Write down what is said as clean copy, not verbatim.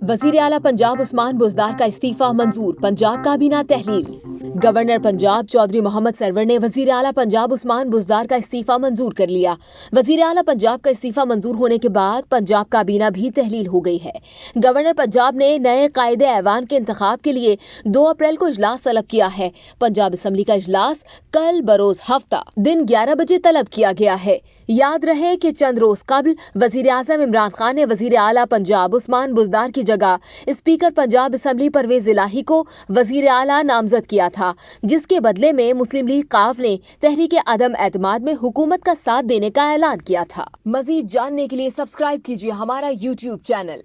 वजीर आला पंजाब उस्मान बुज़दार का इस्तीफा मंजूर, पंजाब काबीना तहलील। गवर्नर पंजाब चौधरी मोहम्मद सरवर ने वजीर आला पंजाब उस्मान बुज़दार का इस्तीफा मंजूर कर लिया। वजीर आला पंजाब का इस्तीफा मंजूर होने के बाद पंजाब काबीना भी तहलील हो गई है। गवर्नर पंजाब ने नए कायदे ऐवान के इंतखाब के लिए 2 अप्रैल को इजलास तलब किया है। पंजाब असम्बली का इजलास कल बरोज हफ्ता दिन 11 बजे तलब किया गया है। याद रहे कि चंद रोज कबल वजीर आजम इमरान खान ने वजीर आला पंजाब उस्मान बुज़दार की जगह स्पीकर पंजाब असम्बली परवेज इलाही को वजीर आला नामजद किया था, जिसके बदले में मुस्लिम लीग काफ ने तहरीक अदम एतमाद में हुकूमत का साथ देने का ऐलान किया था। मजीद जानने के लिए सब्सक्राइब कीजिए हमारा YouTube चैनल।